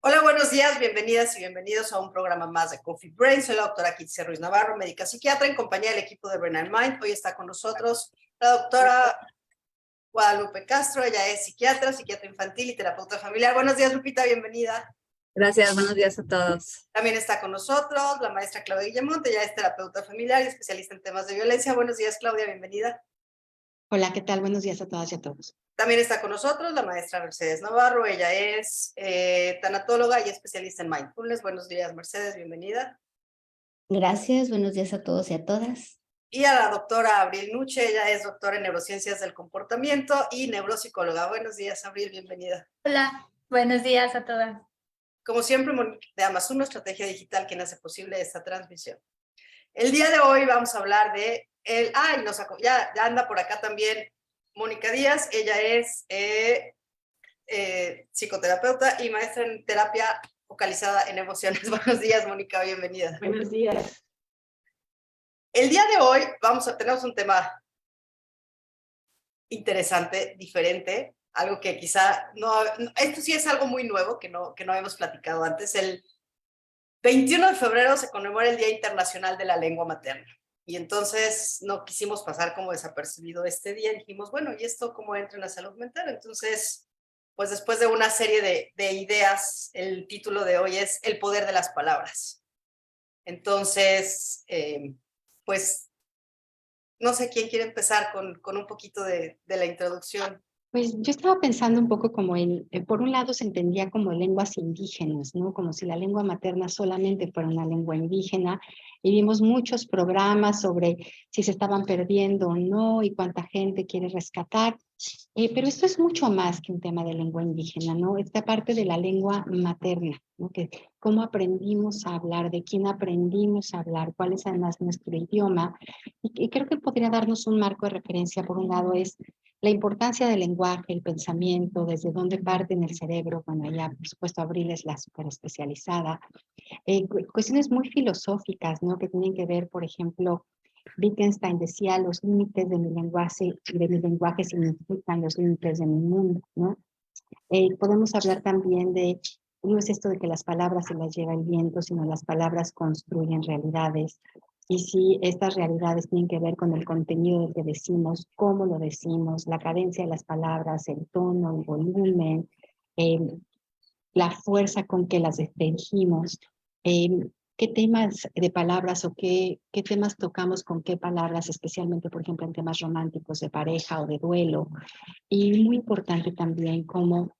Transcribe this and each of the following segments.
Hola, buenos días, bienvenidas y bienvenidos a un programa más de Coffee Brain. Soy la doctora Kitsia Ruiz Navarro, médica psiquiatra, en compañía del equipo de Brain and Mind. Hoy está con nosotros la doctora Guadalupe Castro. Ella es psiquiatra, psiquiatra infantil y terapeuta familiar. Buenos días, Lupita, bienvenida. Gracias, buenos días a todos. También está con nosotros la maestra Claudia Guillemonte. Ella es terapeuta familiar y especialista en temas de violencia. Buenos días, Claudia, bienvenida. Hola, ¿qué tal? Buenos días a todas y a todos. También está con nosotros la maestra Mercedes Navarro. Ella es tanatóloga y especialista en mindfulness. Buenos días, Mercedes, bienvenida. Gracias, buenos días a todos y a todas. Y a la doctora Abril Nuche. Ella es doctora en neurociencias del comportamiento y neuropsicóloga. Buenos días, Abril, bienvenida. Hola, buenos días a todas. Como siempre, de Amazon, estrategia digital, quien hace posible esta transmisión. El día de hoy vamos a hablar de ya anda por acá también Mónica Díaz. Ella es psicoterapeuta y maestra en terapia focalizada en emociones. Buenos días, Mónica, bienvenida. Buenos días. El día de hoy tenemos un tema interesante, diferente, algo que quizá esto sí es algo muy nuevo que no hemos platicado antes. El 21 de febrero se conmemora el Día Internacional de la Lengua Materna. Y entonces no quisimos pasar como desapercibido este día. Dijimos, bueno, ¿y esto cómo entra en la salud mental? Entonces, pues después de una serie de ideas, el título de hoy es El poder de las palabras. Entonces, pues, no sé quién quiere empezar con un poquito de la introducción. Pues yo estaba pensando un poco como por un lado se entendía como lenguas indígenas, ¿no? Como si la lengua materna solamente fuera una lengua indígena, y vimos muchos programas sobre si se estaban perdiendo o no y cuánta gente quiere rescatar. Pero esto es mucho más que un tema de lengua indígena, ¿no? Esta parte de la lengua materna, ¿no? Que cómo aprendimos a hablar, de quién aprendimos a hablar, cuál es además nuestro idioma. Y creo que podría darnos un marco de referencia. Por un lado es la importancia del lenguaje, el pensamiento, desde dónde parte en el cerebro. Bueno, ya por supuesto Abril es la súper especializada. Cuestiones muy filosóficas, ¿no? Que tienen que ver, por ejemplo, Wittgenstein decía, los límites de mi lenguaje significan los límites de mi mundo, ¿no? Podemos hablar también de, no es esto de que las palabras se las lleva el viento, sino las palabras construyen realidades. Y si estas realidades tienen que ver con el contenido del que decimos, cómo lo decimos, la cadencia de las palabras, el tono, el volumen, la fuerza con que las dirigimos, qué temas de palabras o qué temas tocamos con qué palabras, especialmente, por ejemplo, en temas románticos de pareja o de duelo. Y muy importante también cómo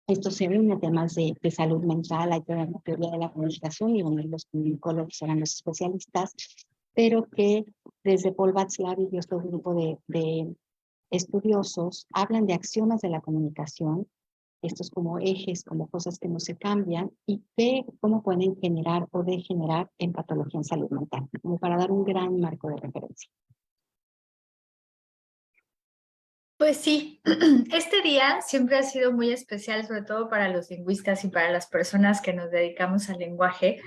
esto se une a temas de salud mental. Hay toda la teoría de la comunicación y bueno, los comunicólogos serán los especialistas, pero que desde Paul Václav y otro grupo de estudiosos hablan de axiomas de la comunicación, estos como ejes, como cosas que no se cambian, y ve cómo pueden generar o degenerar en patología en salud mental, como para dar un gran marco de referencia. Pues sí, este día siempre ha sido muy especial, sobre todo para los lingüistas y para las personas que nos dedicamos al lenguaje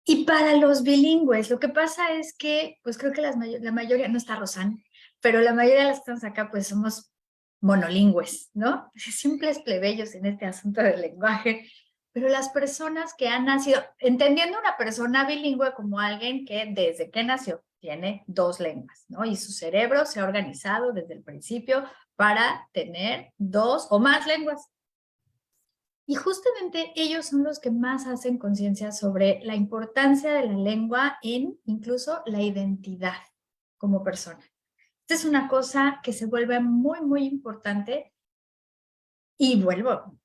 y para los bilingües. Lo que pasa es que, pues creo que la mayoría, no está Rosan, pero la mayoría de las que estamos acá, pues somos monolingües, ¿no? Simples plebeyos en este asunto del lenguaje. Pero las personas que han nacido, entendiendo una persona bilingüe como alguien que desde que nació tiene dos lenguas, ¿no? Y su cerebro se ha organizado desde el principio para tener dos o más lenguas. Y justamente ellos son los que más hacen conciencia sobre la importancia de la lengua en incluso la identidad como persona. Esta es una cosa que se vuelve muy, muy importante y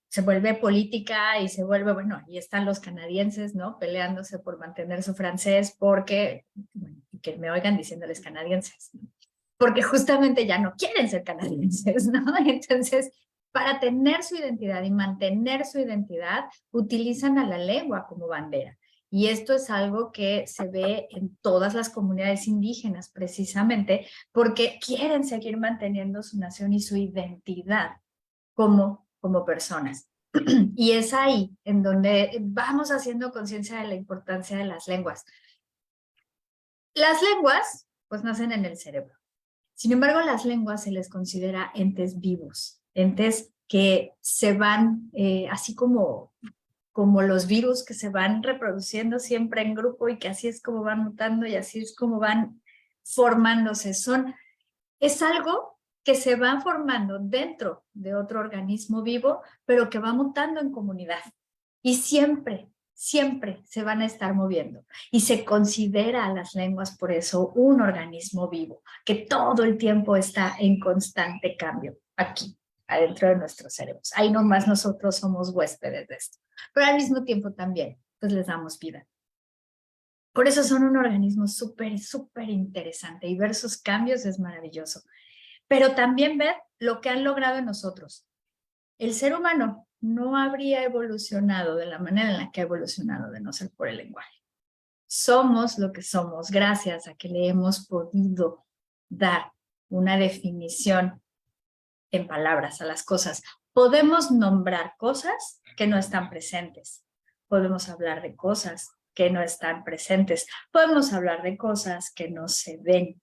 se vuelve política y se vuelve, bueno, ahí están los canadienses, ¿no? Peleándose por mantener su francés porque, bueno, que me oigan diciéndoles canadienses, ¿no? Porque justamente ya no quieren ser canadienses, ¿no? Entonces, para tener su identidad y mantener su identidad, utilizan a la lengua como bandera. Y esto es algo que se ve en todas las comunidades indígenas, precisamente, porque quieren seguir manteniendo su nación y su identidad como personas. Y es ahí en donde vamos haciendo conciencia de la importancia de las lenguas. Las lenguas, pues, nacen en el cerebro. Sin embargo, las lenguas se les considera entes vivos, entes que se van así como como los virus que se van reproduciendo siempre en grupo y que así es como van mutando y así es como van formándose. Es algo que se va formando dentro de otro organismo vivo, pero que va mutando en comunidad. Y siempre se van a estar moviendo. Y se considera a las lenguas por eso un organismo vivo, que todo el tiempo está en constante cambio aquí, adentro de nuestros cerebros. Ahí nomás nosotros somos huéspedes de esto. Pero al mismo tiempo también, pues les damos vida. Por eso son un organismo súper interesante y ver sus cambios es maravilloso. Pero también ver lo que han logrado en nosotros. El ser humano no habría evolucionado de la manera en la que ha evolucionado de no ser por el lenguaje. Somos lo que somos gracias a que le hemos podido dar una definición en palabras a las cosas. Podemos nombrar cosas que no están presentes. Podemos hablar de cosas que no están presentes. Podemos hablar de cosas que no se ven.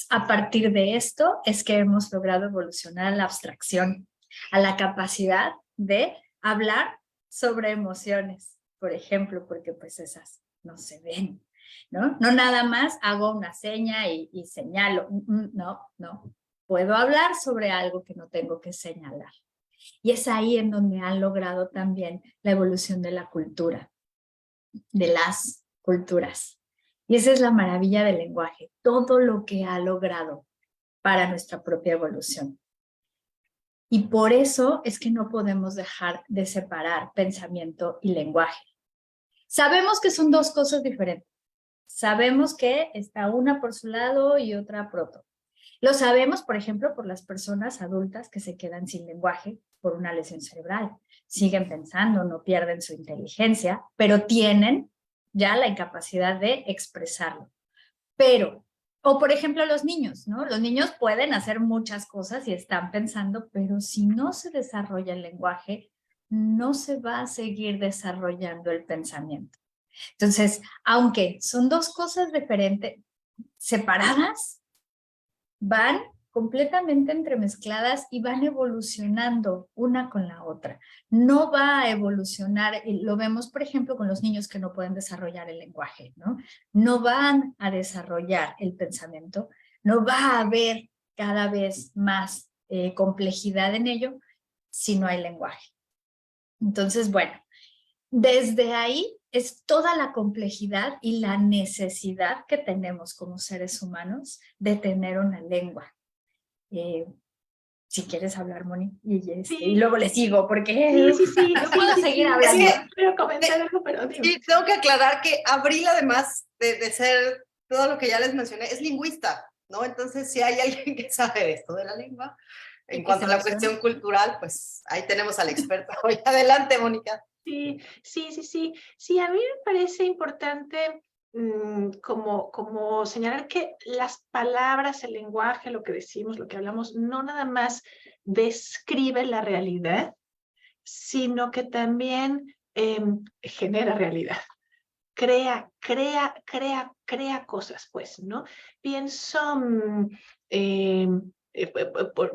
A partir de esto es que hemos logrado evolucionar a la abstracción, a la capacidad de hablar sobre emociones, por ejemplo, porque pues esas no se ven, ¿no? No nada más hago una seña y señalo, no. Puedo hablar sobre algo que no tengo que señalar. Y es ahí en donde han logrado también la evolución de la cultura, de las culturas. Y esa es la maravilla del lenguaje, todo lo que ha logrado para nuestra propia evolución. Y por eso es que no podemos dejar de separar pensamiento y lenguaje. Sabemos que son dos cosas diferentes. Sabemos que está una por su lado y otra por otro. Lo sabemos, por ejemplo, por las personas adultas que se quedan sin lenguaje por una lesión cerebral. Siguen pensando, no pierden su inteligencia, pero tienen ya la incapacidad de expresarlo. O por ejemplo los niños, ¿no? Los niños pueden hacer muchas cosas y están pensando, pero si no se desarrolla el lenguaje, no se va a seguir desarrollando el pensamiento. Entonces, aunque son dos cosas diferentes, separadas, van completamente entremezcladas y van evolucionando una con la otra. No va a evolucionar, lo vemos por ejemplo con los niños que no pueden desarrollar el lenguaje, ¿no? No van a desarrollar el pensamiento, no va a haber cada vez más complejidad en ello si no hay lenguaje. Entonces, bueno, desde ahí es toda la complejidad y la necesidad que tenemos como seres humanos de tener una lengua. Si quieres hablar, Moni, y luego le sigo, porque sí, no puedo seguir hablando. Es que, quiero comentar algo, pero digo. Sí, tengo que aclarar que Abril, además de ser todo lo que ya les mencioné, es lingüista, ¿no? Entonces, si hay alguien que sabe de esto de la lengua, en cuanto a la cuestión cultural, pues ahí tenemos al experto. Hoy adelante, Mónica. Sí, a mí me parece importante como señalar que las palabras, el lenguaje, lo que decimos, lo que hablamos, no nada más describe la realidad, sino que también genera realidad. Crea cosas, pues, ¿no? Pienso,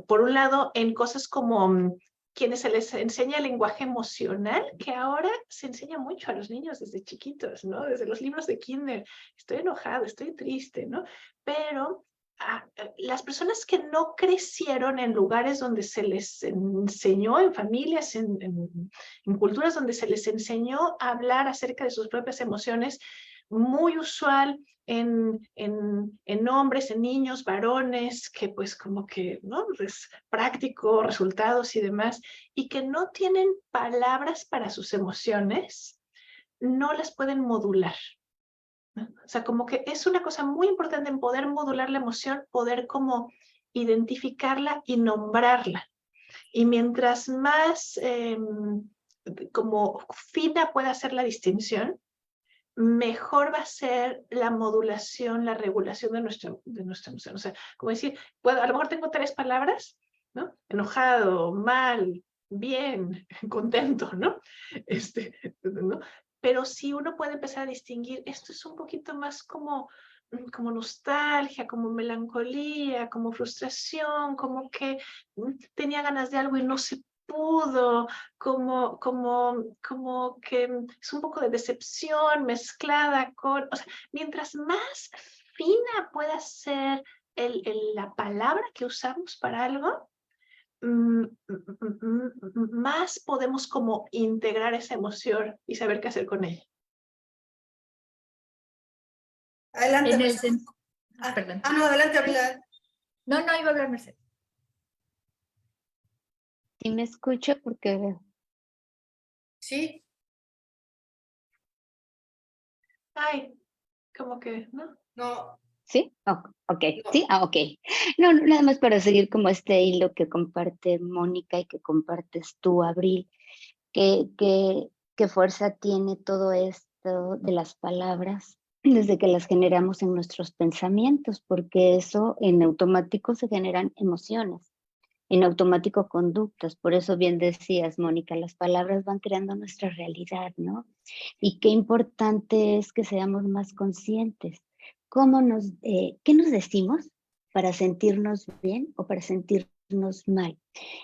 por un lado, en cosas como quienes se les enseña el lenguaje emocional, que ahora se enseña mucho a los niños desde chiquitos, ¿no? Desde los libros de kinder. Estoy enojado, estoy triste, ¿no? Pero las personas que no crecieron en lugares donde se les enseñó, en familias, en culturas donde se les enseñó a hablar acerca de sus propias emociones, muy usual en hombres, en niños, varones, que pues como que, ¿no? Es práctico, resultados y demás, y que no tienen palabras para sus emociones, no las pueden modular. O sea, como que es una cosa muy importante en poder modular la emoción, poder como identificarla y nombrarla. Y mientras más como fina pueda ser la distinción, mejor va a ser la modulación, la regulación de nuestra emoción. O sea, como decir, a lo mejor tengo 3 palabras, ¿no? Enojado, mal, bien, contento, ¿no? ¿no? Pero si uno puede empezar a distinguir, esto es un poquito más como nostalgia, como melancolía, como frustración, como que tenía ganas de algo y no se pudo, como que es un poco de decepción mezclada con, o sea, mientras más fina pueda ser la palabra que usamos para algo, más podemos como integrar esa emoción y saber qué hacer con ella. Adelante. En el Mercedes. sen- Perdón. No, adelante, Abril. No, iba a hablar Mercedes. Sí me escucho porque Sí. Ay, como que, ¿no? No, ¿sí? Ok, no. sí, ok. No, nada más para seguir como este hilo que comparte Mónica y que compartes tú, Abril, qué fuerza tiene todo esto de las palabras desde que las generamos en nuestros pensamientos, porque eso en automático se generan emociones, en automático conductas. Por eso bien decías, Mónica, las palabras van creando nuestra realidad, ¿no? Y qué importante es que seamos más conscientes. ¿Qué nos decimos para sentirnos bien o para sentirnos mal?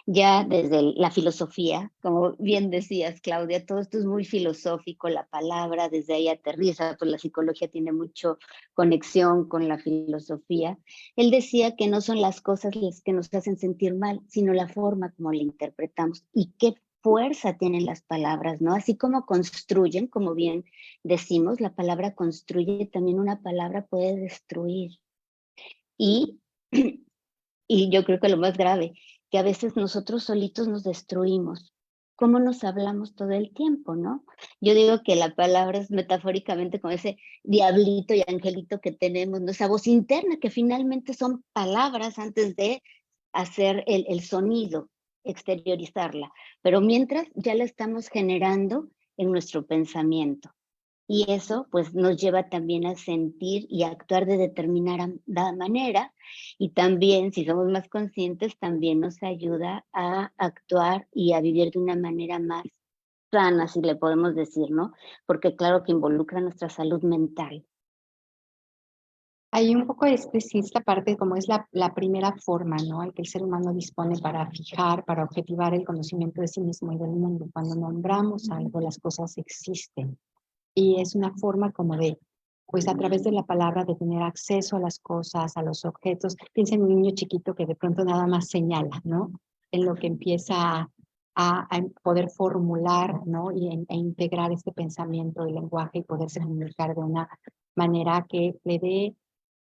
Ya desde la filosofía, como bien decías, Claudia, todo esto es muy filosófico, la palabra desde ahí aterriza, pues la psicología tiene mucho conexión con la filosofía. Él decía que no son las cosas las que nos hacen sentir mal, sino la forma como la interpretamos y qué fuerza tienen las palabras, ¿no? Así como construyen, como bien decimos, la palabra construye, también una palabra puede destruir. Y, y yo creo que lo más grave, que a veces nosotros solitos nos destruimos. ¿Cómo nos hablamos todo el tiempo, no? Yo digo que la palabra es metafóricamente como ese diablito y angelito que tenemos, ¿no? Esa voz interna que finalmente son palabras antes de hacer el sonido, exteriorizarla. Pero mientras ya la estamos generando en nuestro pensamiento. Y eso pues nos lleva también a sentir y a actuar de determinada manera, y también si somos más conscientes también nos ayuda a actuar y a vivir de una manera más sana, si le podemos decir, ¿no? Porque claro que involucra nuestra salud mental. Hay un poco sí, esta parte como es la primera forma, ¿no? Al que el ser humano dispone para fijar, para objetivar el conocimiento de sí mismo y del mundo. Cuando nombramos algo, las cosas existen. Y es una forma como de, pues a través de la palabra, de tener acceso a las cosas, a los objetos. Piensa en un niño chiquito que de pronto nada más señala, ¿no? En lo que empieza a poder formular, ¿no? E integrar este pensamiento del lenguaje y poderse comunicar de una manera que le dé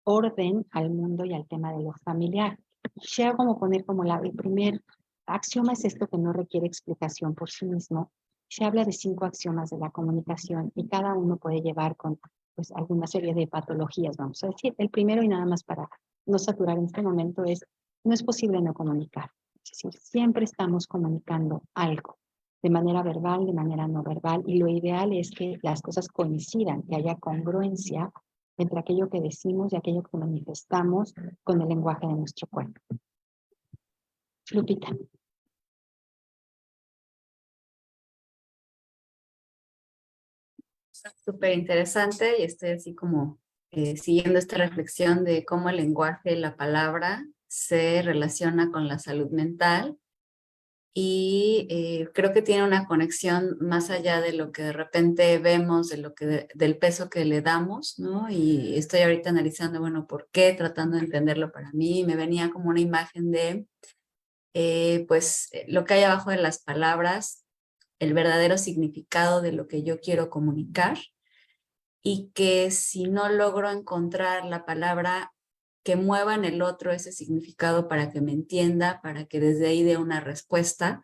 orden al mundo y al tema de lo familiar. Quisiera como poner como el primer axioma es esto que no requiere explicación por sí mismo. Se habla de 5 axiomas de la comunicación y cada uno puede llevar con pues alguna serie de patologías, vamos a decir. El primero, y nada más para no saturar en este momento, es no es posible no comunicar. Es decir, siempre estamos comunicando algo de manera verbal, de manera no verbal, y lo ideal es que las cosas coincidan, que haya congruencia entre aquello que decimos y aquello que manifestamos con el lenguaje de nuestro cuerpo. Lupita. Súper interesante y estoy así como siguiendo esta reflexión de cómo el lenguaje, la palabra, se relaciona con la salud mental y creo que tiene una conexión más allá de lo que de repente vemos, de lo que del peso que le damos, ¿no? Y estoy ahorita analizando, bueno, ¿por qué? Tratando de entenderlo para mí. Me venía como una imagen de, lo que hay abajo de las palabras, el verdadero significado de lo que yo quiero comunicar, y que si no logro encontrar la palabra que mueva en el otro ese significado para que me entienda, para que desde ahí dé una respuesta,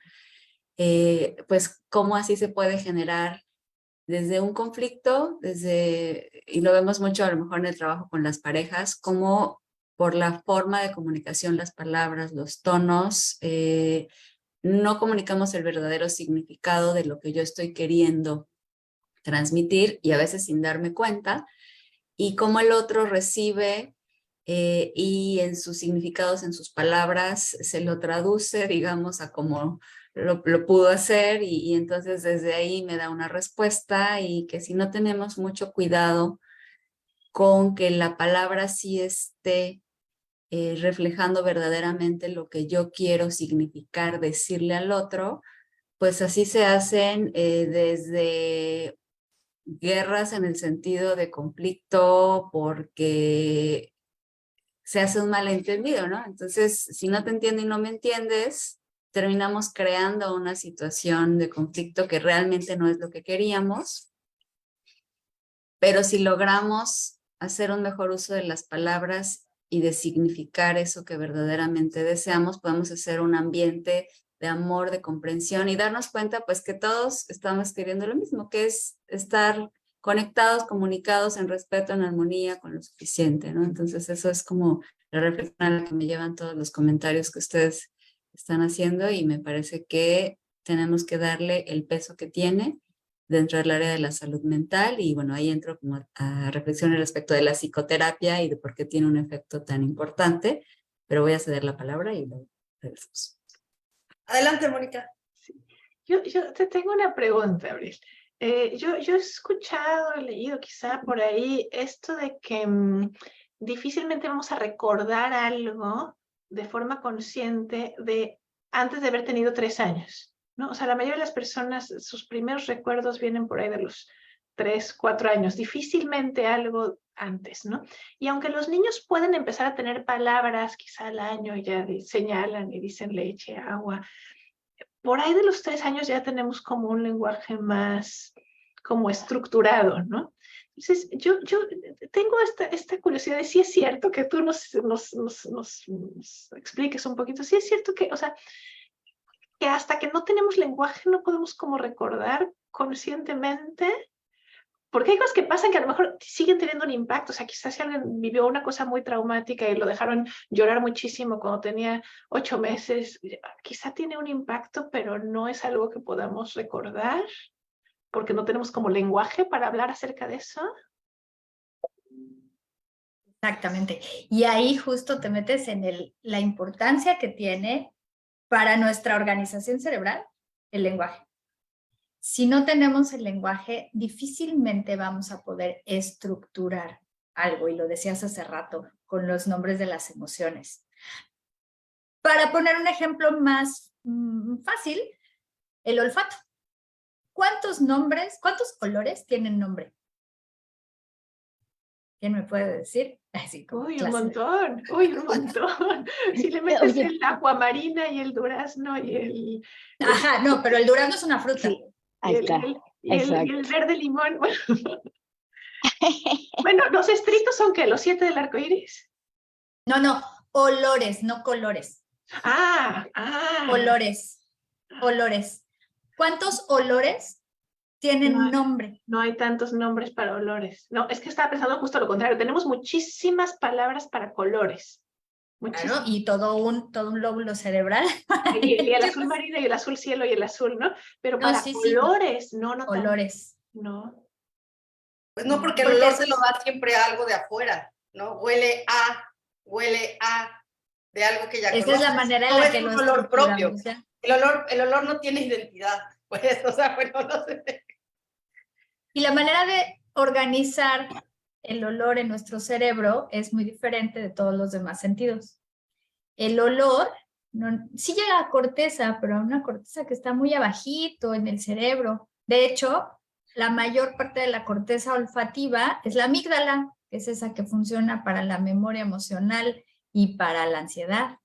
pues cómo así se puede generar desde un conflicto, y lo vemos mucho a lo mejor en el trabajo con las parejas, como por la forma de comunicación, las palabras, los tonos, no comunicamos el verdadero significado de lo que yo estoy queriendo transmitir, y a veces sin darme cuenta, y cómo el otro recibe y en sus significados, en sus palabras, se lo traduce, digamos, a cómo lo pudo hacer, y entonces desde ahí me da una respuesta, y que si no tenemos mucho cuidado con que la palabra sí esté reflejando verdaderamente lo que yo quiero significar, decirle al otro, pues así se hacen desde guerras en el sentido de conflicto porque se hace un malentendido, ¿no? Entonces, si no te entiendo y no me entiendes, terminamos creando una situación de conflicto que realmente no es lo que queríamos, pero si logramos hacer un mejor uso de las palabras y de significar eso que verdaderamente deseamos, podemos hacer un ambiente de amor, de comprensión y darnos cuenta pues que todos estamos queriendo lo mismo, que es estar conectados, comunicados en respeto, en armonía, con lo suficiente, ¿no? Entonces eso es como la reflexión a la que me llevan todos los comentarios que ustedes están haciendo y me parece que tenemos que darle el peso que tiene dentro del área de la salud mental y bueno, ahí entro como a reflexionar respecto de la psicoterapia y de por qué tiene un efecto tan importante, pero voy a ceder la palabra y luego regresamos. Adelante, Mónica. Yo te tengo una pregunta, Abril. Yo he escuchado, he leído quizá por ahí esto de que difícilmente vamos a recordar algo de forma consciente de antes de haber tenido 3 años, ¿no? O sea, la mayoría de las personas, sus primeros recuerdos vienen por ahí de los 3, 4 años, difícilmente algo antes, ¿no? Y aunque los niños pueden empezar a tener palabras quizá al año, ya señalan y dicen leche, agua, por ahí de los 3 años ya tenemos como un lenguaje más como estructurado, ¿no? Entonces, yo tengo esta curiosidad de si es cierto que tú nos expliques un poquito, si es cierto que, o sea, que hasta que no tenemos lenguaje no podemos como recordar conscientemente, porque hay cosas que pasan que a lo mejor siguen teniendo un impacto. O sea, quizás si alguien vivió una cosa muy traumática y lo dejaron llorar muchísimo cuando tenía 8 meses, quizá tiene un impacto, pero no es algo que podamos recordar, porque no tenemos como lenguaje para hablar acerca de eso. Exactamente. Y ahí justo te metes en la importancia que tiene para nuestra organización cerebral el lenguaje. Si no tenemos el lenguaje, difícilmente vamos a poder estructurar algo, y lo decías hace rato, con los nombres de las emociones. Para poner un ejemplo más fácil, el olfato. ¿Cuántos colores tienen nombre? ¿Quién me puede decir? Así como Uy, un clase. montón, uy, un montón. Si le metes el aguamarina y el durazno y el... Ajá, no, pero el durazno es una fruta. Sí, ahí está. Y el verde limón. Bueno, los estrictos son ¿qué? ¿Los 7 del arco iris? No, olores, no colores. Olores. ¿Cuántos olores tienen nombre? No hay tantos nombres para olores. No, es que estaba pensando justo lo contrario. Tenemos muchísimas palabras para colores. Claro, y todo un lóbulo cerebral. Y el azul marino y el azul cielo y el azul, ¿no? Pero No, para sí. colores, no. Olores. No. Pues no, porque el olor se lo da siempre a algo de afuera, ¿no? Huele a de algo que ya Esa conoces. es la manera en No la es que un lo olor propio. estructuramos, El olor no tiene identidad. Pues, o sea, bueno, no sé. Y la manera de organizar el olor en nuestro cerebro es muy diferente de todos los demás sentidos. El olor sí llega a corteza, pero a una corteza que está muy abajito en el cerebro. De hecho, la mayor parte de la corteza olfativa es la amígdala, que es esa que funciona para la memoria emocional y para la ansiedad.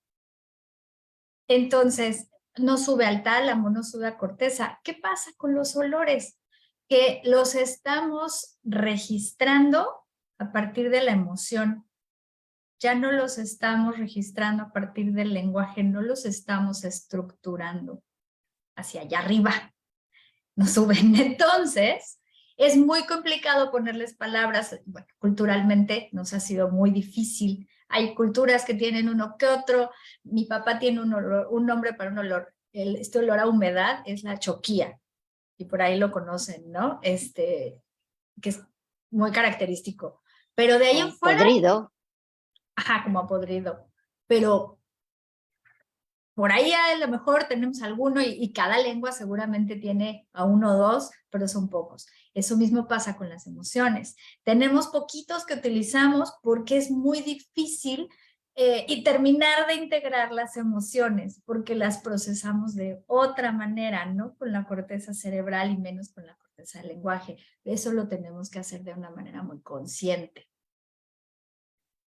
Entonces, no sube al tálamo, no sube a corteza. ¿Qué pasa con los olores? Que los estamos registrando a partir de la emoción. Ya no los estamos registrando a partir del lenguaje, no los estamos estructurando hacia allá arriba. No suben. Entonces, es muy complicado ponerles palabras. Bueno, culturalmente nos ha sido muy difícil. Hay culturas que tienen uno que otro. Mi papá tiene un nombre para un olor. Este olor a humedad es la choquía. Y por ahí lo conocen, ¿no? Que es muy característico. Pero de ahí en fuera... Podrido. Ajá, como a podrido. Pero por ahí a lo mejor tenemos alguno y cada lengua seguramente tiene a 1 o 2, pero son pocos. Eso mismo pasa con las emociones. Tenemos poquitos que utilizamos porque es muy difícil y terminar de integrar las emociones, porque las procesamos de otra manera, no con la corteza cerebral y menos con la corteza del lenguaje. Eso lo tenemos que hacer de una manera muy consciente.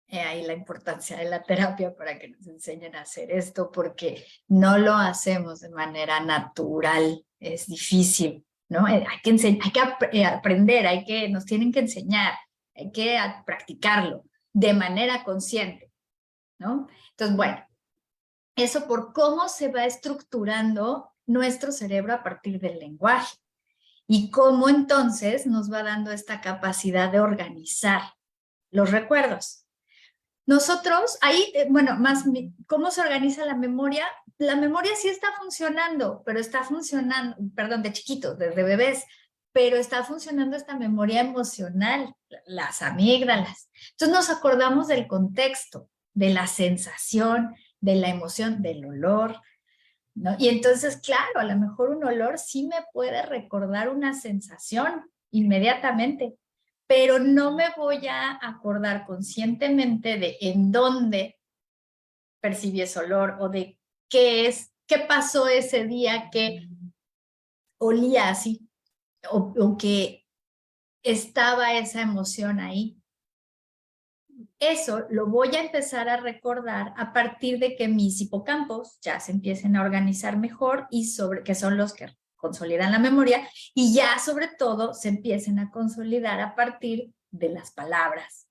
Ahí la importancia de la terapia para que nos enseñen a hacer esto, porque no lo hacemos de manera natural, es difícil, ¿no? Hay que aprender, nos tienen que enseñar, hay que practicarlo de manera consciente, ¿no? Entonces, bueno, eso por cómo se va estructurando nuestro cerebro a partir del lenguaje y cómo entonces nos va dando esta capacidad de organizar los recuerdos. Nosotros, ahí, bueno, ¿cómo se organiza la memoria? La memoria sí está funcionando, pero está funcionando, perdón, de chiquitos, desde bebés, pero está funcionando esta memoria emocional, las amígdalas. Entonces nos acordamos del contexto, de la sensación, de la emoción, del olor, ¿no? Y entonces, claro, a lo mejor un olor sí me puede recordar una sensación inmediatamente, pero no me voy a acordar conscientemente de en dónde percibí ese olor o de qué pasó ese día que olía así o que estaba esa emoción ahí. Eso lo voy a empezar a recordar a partir de que mis hipocampos ya se empiecen a organizar mejor y que son los que consolidan la memoria y ya sobre todo se empiecen a consolidar a partir de las palabras,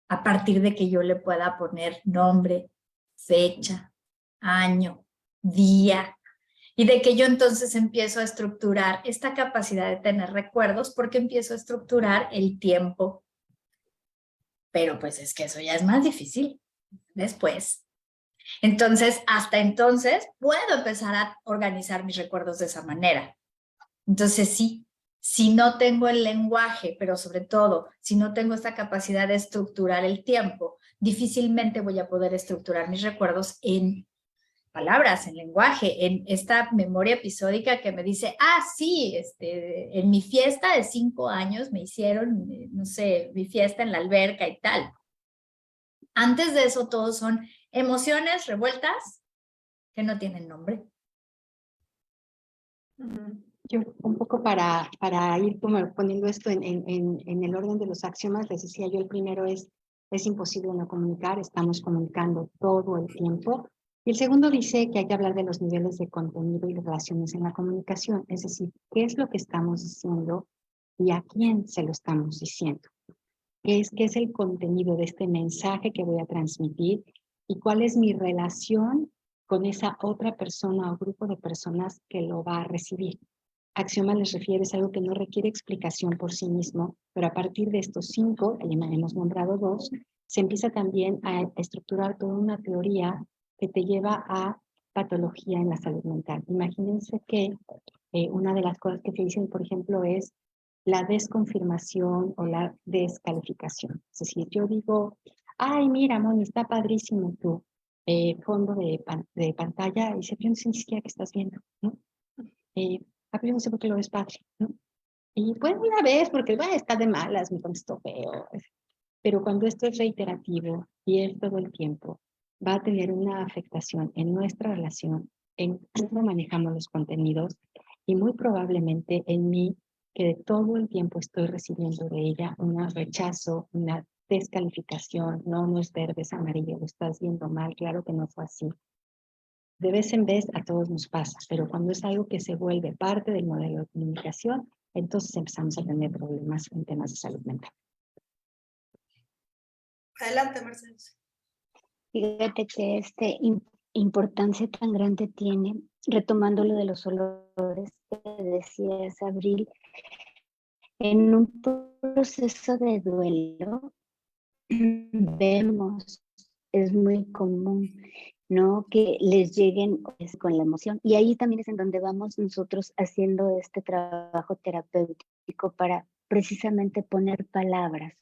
a partir de que yo le pueda poner nombre, fecha, año, día, y de que yo entonces empiezo a estructurar esta capacidad de tener recuerdos porque empiezo a estructurar el tiempo. Pero pues es que eso ya es más difícil después. Entonces, hasta entonces puedo empezar a organizar mis recuerdos de esa manera. Entonces sí, si no tengo el lenguaje, pero sobre todo, si no tengo esta capacidad de estructurar el tiempo, difícilmente voy a poder estructurar mis recuerdos en palabras, en lenguaje, en esta memoria episódica que me dice, sí, en mi fiesta de 5 años me hicieron, no sé, mi fiesta en la alberca y tal. Antes de eso, todos son emociones revueltas que no tienen nombre. Yo un poco para ir como poniendo esto en el orden de los axiomas, les decía yo, el primero es imposible no comunicar, estamos comunicando todo el tiempo. Y el segundo dice que hay que hablar de los niveles de contenido y de relaciones en la comunicación, es decir, qué es lo que estamos diciendo y a quién se lo estamos diciendo. ¿Qué es el contenido de este mensaje que voy a transmitir y cuál es mi relación con esa otra persona o grupo de personas que lo va a recibir? Axioma les refiere a algo que no requiere explicación por sí mismo, pero a partir de estos 5, que ya hemos nombrado 2, se empieza también a estructurar toda una teoría que te lleva a patología en la salud mental. Imagínense que una de las cosas que se dicen, por ejemplo, es la desconfirmación o la descalificación. Es decir, yo digo, ay, mira, Moni, está padrísimo tu fondo de pantalla, y yo no sé ni siquiera qué estás viendo, ¿no? Yo no sé por qué lo ves padre, ¿no? Y pues una vez, porque está de malas, me contestó feo. Pero cuando esto es reiterativo y es todo el tiempo, va a tener una afectación en nuestra relación, en cómo manejamos los contenidos y muy probablemente en mí, que todo el tiempo estoy recibiendo de ella un rechazo, una descalificación, no es verde, es amarillo, lo estás viendo mal, claro que no fue así. De vez en vez a todos nos pasa, pero cuando es algo que se vuelve parte del modelo de comunicación, entonces empezamos a tener problemas en temas de salud mental. Adelante, Mercedes. Fíjate que importancia tan grande tiene, retomando lo de los olores que decías, Abril, en un proceso de duelo, vemos, es muy común, ¿no? Que les lleguen con la emoción. Y ahí también es en donde vamos nosotros haciendo este trabajo terapéutico para precisamente poner palabras,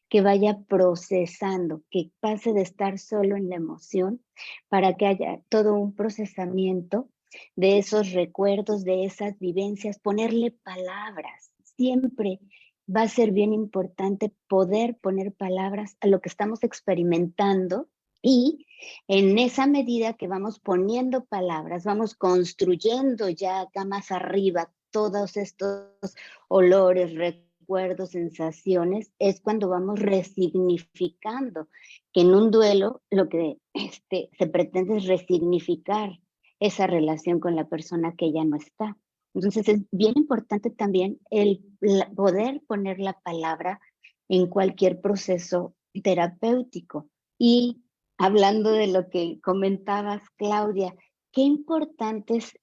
que vaya procesando, que pase de estar solo en la emoción para que haya todo un procesamiento de esos recuerdos, de esas vivencias, ponerle palabras. Siempre va a ser bien importante poder poner palabras a lo que estamos experimentando Y en esa medida que vamos poniendo palabras, vamos construyendo ya acá más arriba todos estos olores, recuerdos, sensaciones, es cuando vamos resignificando, que en un duelo lo que se pretende es resignificar esa relación con la persona que ya no está. Entonces es bien importante también poder poner la palabra en cualquier proceso terapéutico. Y hablando de lo que comentabas, Claudia, qué importante es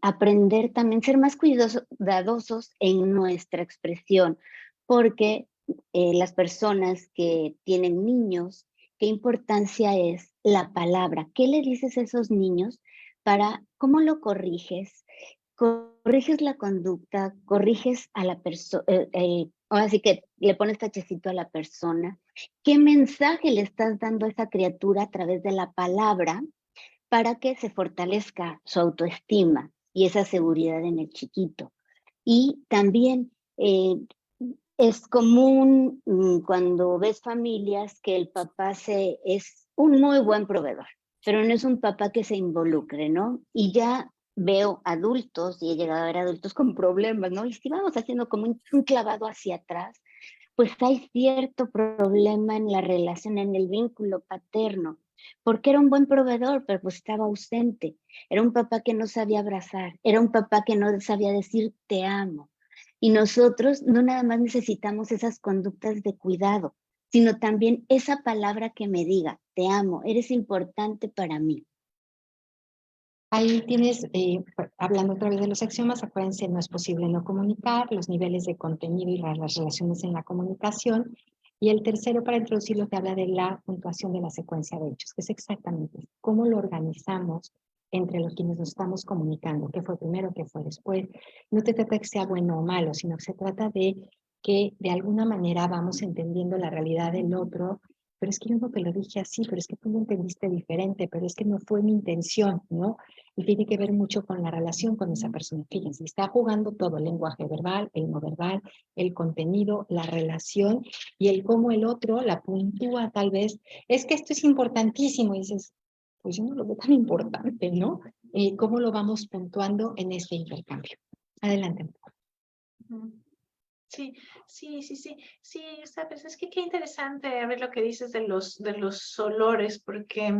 aprender también, ser más cuidadosos en nuestra expresión, porque las personas que tienen niños, qué importancia es la palabra. ¿Qué le dices a esos niños cómo lo corriges? Corriges la conducta, corriges a la persona, ahora sí que le pones tachecito a la persona. ¿Qué mensaje le estás dando a esa criatura a través de la palabra para que se fortalezca su autoestima y esa seguridad en el chiquito? Y también es común cuando ves familias que el papá es un muy buen proveedor, pero no es un papá que se involucre, ¿no? Y ya veo adultos, y he llegado a ver adultos con problemas, ¿no? Y si vamos haciendo como un clavado hacia atrás, pues hay cierto problema en la relación, en el vínculo paterno, porque era un buen proveedor, pero pues estaba ausente. Era un papá que no sabía abrazar, era un papá que no sabía decir te amo. Y nosotros no nada más necesitamos esas conductas de cuidado, sino también esa palabra que me diga, te amo, eres importante para mí. Ahí tienes, hablando otra vez de los axiomas, acuérdense, no es posible no comunicar, los niveles de contenido y las relaciones en la comunicación. Y el tercero, para introducirlo, te habla de la puntuación de la secuencia de hechos, que es exactamente cómo lo organizamos entre los quienes nos estamos comunicando, qué fue primero, qué fue después. No te trata de que sea bueno o malo, sino que se trata de que de alguna manera vamos entendiendo la realidad del otro. Pero es que yo no te lo dije así, pero es que tú lo entendiste diferente, pero es que no fue mi intención, ¿no? Y tiene que ver mucho con la relación con esa persona. Fíjense, está jugando todo, el lenguaje verbal, el no verbal, el contenido, la relación y el cómo el otro la puntúa tal vez. Es que esto es importantísimo. Y dices, pues yo no lo veo tan importante, ¿no? ¿Cómo lo vamos puntuando en este intercambio? Adelante. Sí, sí, sabes, es que qué interesante ver lo que dices de los olores, porque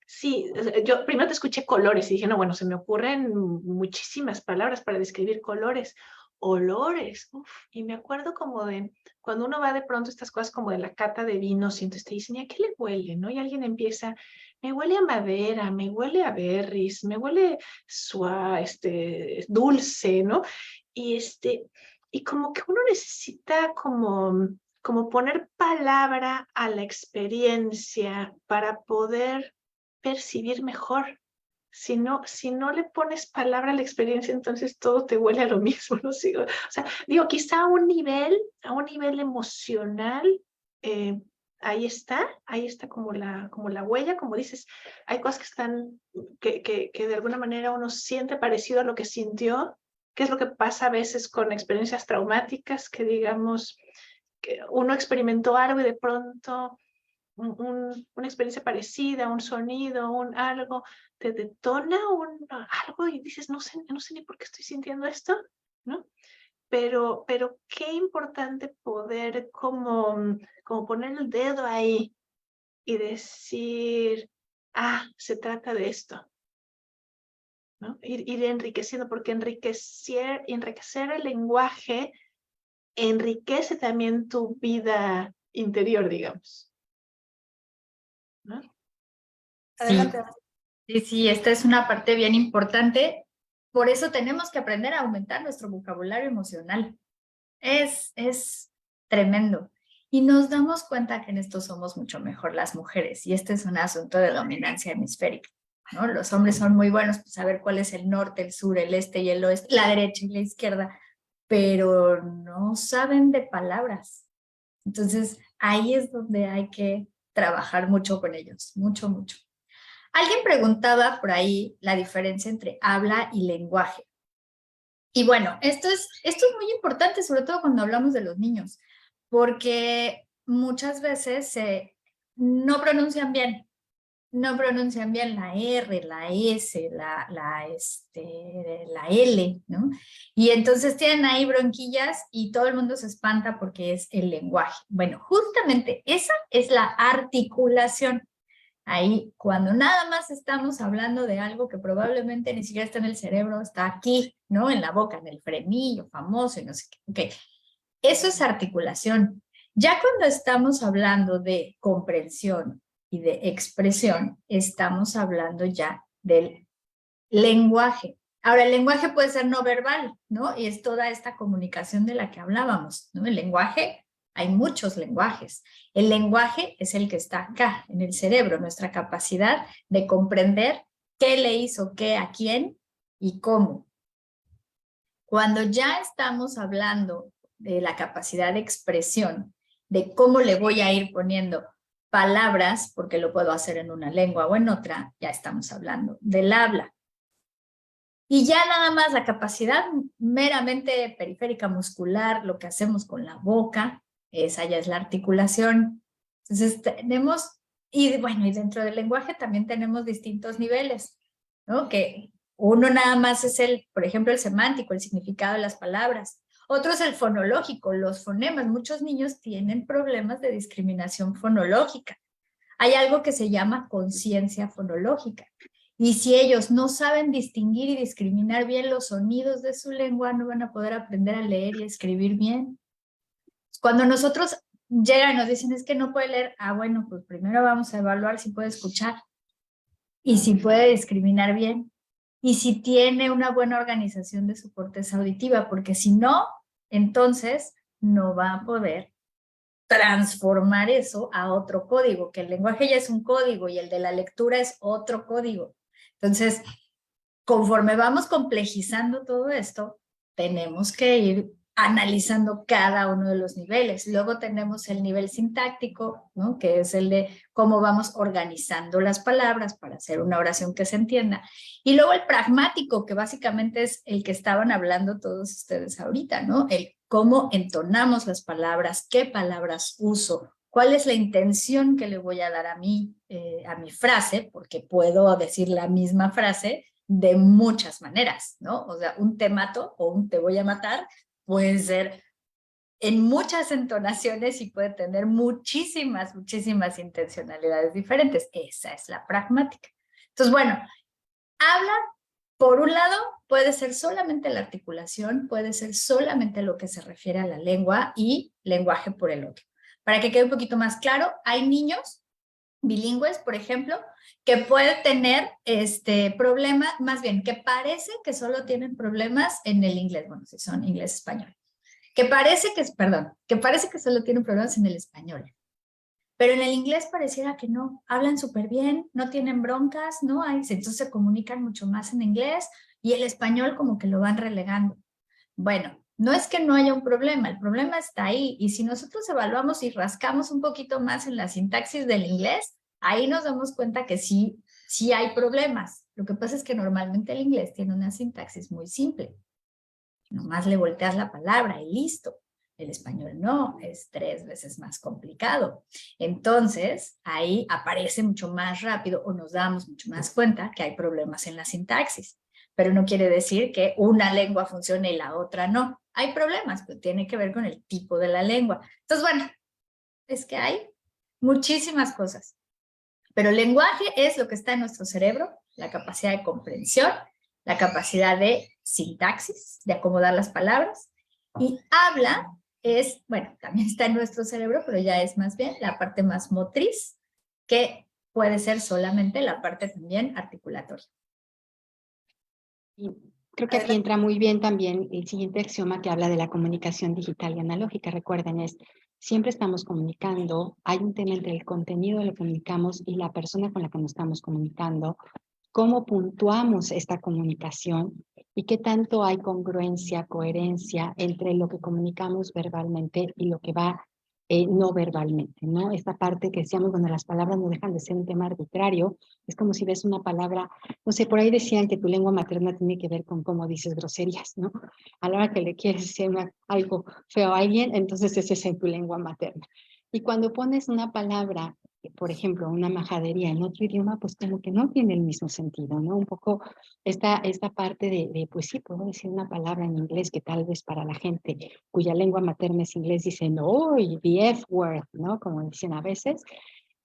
sí, yo primero te escuché colores y dije, no, bueno, se me ocurren muchísimas palabras para describir colores, olores, y me acuerdo como de cuando uno va de pronto a estas cosas como de la cata de vinos y entonces te dicen, ¿y a qué le huele? ¿No? Y alguien empieza, me huele a madera, me huele a berries, me huele suave, dulce, ¿no? Y y como que uno necesita como poner palabra a la experiencia para poder percibir mejor. Si no le pones palabra a la experiencia, entonces todo te huele a lo mismo, ¿no? O sea, digo, quizá a un nivel emocional, ahí está como la huella, como dices, hay cosas que están, que de alguna manera uno siente parecido a lo que sintió. ¿Qué es lo que pasa a veces con experiencias traumáticas? Que digamos, que uno experimentó algo y de pronto una experiencia parecida, un sonido, algo, te detona algo y dices, no sé ni por qué estoy sintiendo esto, ¿no? Pero qué importante poder como poner el dedo ahí y decir, se trata de esto, ¿no? Ir enriqueciendo, porque enriquecer el lenguaje enriquece también tu vida interior, digamos, ¿no? Adelante. Sí, esta es una parte bien importante. Por eso tenemos que aprender a aumentar nuestro vocabulario emocional. Es tremendo. Y nos damos cuenta que en esto somos mucho mejor las mujeres. Y este es un asunto de dominancia hemisférica, ¿no? Los hombres son muy buenos para saber cuál es el norte, el sur, el este y el oeste, la derecha y la izquierda, pero no saben de palabras. Entonces, ahí es donde hay que trabajar mucho con ellos, mucho, mucho. Alguien preguntaba por ahí la diferencia entre habla y lenguaje. Y bueno, esto es muy importante, sobre todo cuando hablamos de los niños, porque muchas veces no pronuncian bien. no pronuncian bien la R, la S, la L, ¿no? Y entonces tienen ahí bronquillas y todo el mundo se espanta porque es el lenguaje. Bueno, justamente esa es la articulación. Ahí, cuando nada más estamos hablando de algo que probablemente ni siquiera está en el cerebro, está aquí, ¿no? En la boca, en el frenillo famoso y no sé qué. Ok, eso es articulación. Ya cuando estamos hablando de comprensión y de expresión, estamos hablando ya del lenguaje. Ahora, el lenguaje puede ser no verbal, ¿no? Y es toda esta comunicación de la que hablábamos, ¿no? El lenguaje, hay muchos lenguajes. El lenguaje es el que está acá, en el cerebro, nuestra capacidad de comprender qué le hizo qué a quién y cómo. Cuando ya estamos hablando de la capacidad de expresión, de cómo le voy a ir poniendo palabras, porque lo puedo hacer en una lengua o en otra, ya estamos hablando del habla. Y ya nada más la capacidad meramente periférica muscular, lo que hacemos con la boca, esa ya es la articulación. Entonces tenemos, y bueno, y dentro del lenguaje también tenemos distintos niveles, ¿no? Que uno nada más es el, por ejemplo, el semántico, el significado de las palabras. Otro es el fonológico, los fonemas. Muchos niños tienen problemas de discriminación fonológica. Hay algo que se llama conciencia fonológica. Y si ellos no saben distinguir y discriminar bien los sonidos de su lengua, no van a poder aprender a leer y a escribir bien. Cuando nosotros llegan y nos dicen, es que no puede leer, bueno, pues primero vamos a evaluar si puede escuchar y si puede discriminar bien y si tiene una buena organización de su corteza auditiva, porque si no, entonces no va a poder transformar eso a otro código, que el lenguaje ya es un código y el de la lectura es otro código. Entonces, conforme vamos complejizando todo esto, tenemos que ir analizando cada uno de los niveles. Luego tenemos el nivel sintáctico, ¿no? Que es el de cómo vamos organizando las palabras para hacer una oración que se entienda. Y luego el pragmático, que básicamente es el que estaban hablando todos ustedes ahorita, ¿no? El cómo entonamos las palabras, qué palabras uso, cuál es la intención que le voy a dar a mi frase, porque puedo decir la misma frase de muchas maneras, ¿no? O sea, un te mato o un te voy a matar puede ser en muchas entonaciones y puede tener muchísimas intencionalidades diferentes. Esa es la pragmática. Entonces, bueno, habla, por un lado, puede ser solamente la articulación, puede ser solamente lo que se refiere a la lengua y lenguaje por el otro. Para que quede un poquito más claro, hay niños bilingües, por ejemplo, que pueden tener problema, más bien, que parece que solo tienen problemas en el inglés, bueno, si son inglés-español, que parece que solo tienen problemas en el español, pero en el inglés pareciera que no, hablan súper bien, no tienen broncas, ¿no? Entonces se comunican mucho más en inglés y el español como que lo van relegando. Bueno, no es que no haya un problema, el problema está ahí. Y si nosotros evaluamos y rascamos un poquito más en la sintaxis del inglés, ahí nos damos cuenta que sí hay problemas. Lo que pasa es que normalmente el inglés tiene una sintaxis muy simple. Nomás le volteas la palabra y listo. El español no, es 3 veces más complicado. Entonces, ahí aparece mucho más rápido o nos damos mucho más cuenta que hay problemas en la sintaxis. Pero no quiere decir que una lengua funcione y la otra no. Hay problemas, pero tiene que ver con el tipo de la lengua. Entonces, bueno, es que hay muchísimas cosas. Pero el lenguaje es lo que está en nuestro cerebro, la capacidad de comprensión, la capacidad de sintaxis, de acomodar las palabras. Y habla es, bueno, también está en nuestro cerebro, pero ya es más bien la parte más motriz, que puede ser solamente la parte también articulatoria. Y creo que aquí entra muy bien también el siguiente axioma que habla de la comunicación digital y analógica. Recuerden, siempre estamos comunicando, hay un tema entre el contenido de lo que comunicamos y la persona con la que nos estamos comunicando, cómo puntuamos esta comunicación y qué tanto hay congruencia, coherencia entre lo que comunicamos verbalmente y lo que va no verbalmente, ¿no? Esta parte que decíamos, cuando las palabras no dejan de ser un tema arbitrario, es como si ves una palabra, no sé, por ahí decían que tu lengua materna tiene que ver con cómo dices groserías, ¿no? A la hora que le quieres decir algo feo a alguien, entonces ese es en tu lengua materna. Y cuando pones una palabra por ejemplo, una majadería en otro idioma, pues como que no tiene el mismo sentido, ¿no? Un poco esta parte pues sí, puedo decir una palabra en inglés que tal vez para la gente cuya lengua materna es inglés dicen, oh, the F word, ¿no? Como dicen a veces,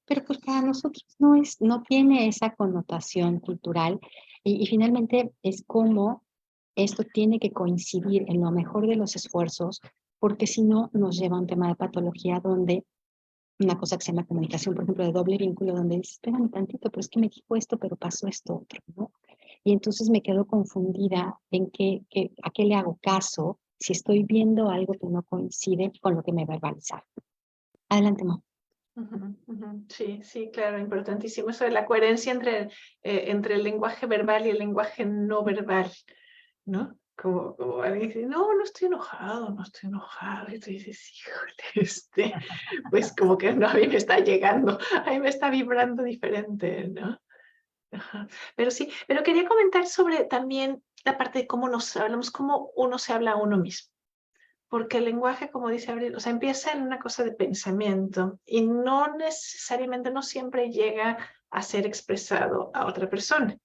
pero pues para nosotros no tiene esa connotación cultural y finalmente es como esto tiene que coincidir en lo mejor de los esfuerzos, porque si no nos lleva a un tema de patología donde una cosa que se llama comunicación, por ejemplo, de doble vínculo, donde dices, espérame tantito, pero es que me dijo esto, pero pasó esto otro, ¿no? Y entonces me quedo confundida en a qué le hago caso si estoy viendo algo que no coincide con lo que me verbalizaron. Adelante, Mo. Sí, sí, claro, importantísimo eso de la coherencia entre el lenguaje verbal y el lenguaje no verbal, ¿no? Como alguien dice, no estoy enojado, no estoy enojado. Y tú dices, híjole, pues como que no, a mí me está llegando, a mí me está vibrando diferente, ¿no? Ajá. Pero sí, pero quería comentar sobre también la parte de cómo nos hablamos, cómo uno se habla a uno mismo. Porque el lenguaje, como dice Abril, o sea, empieza en una cosa de pensamiento y no necesariamente, no siempre llega a ser expresado a otra persona.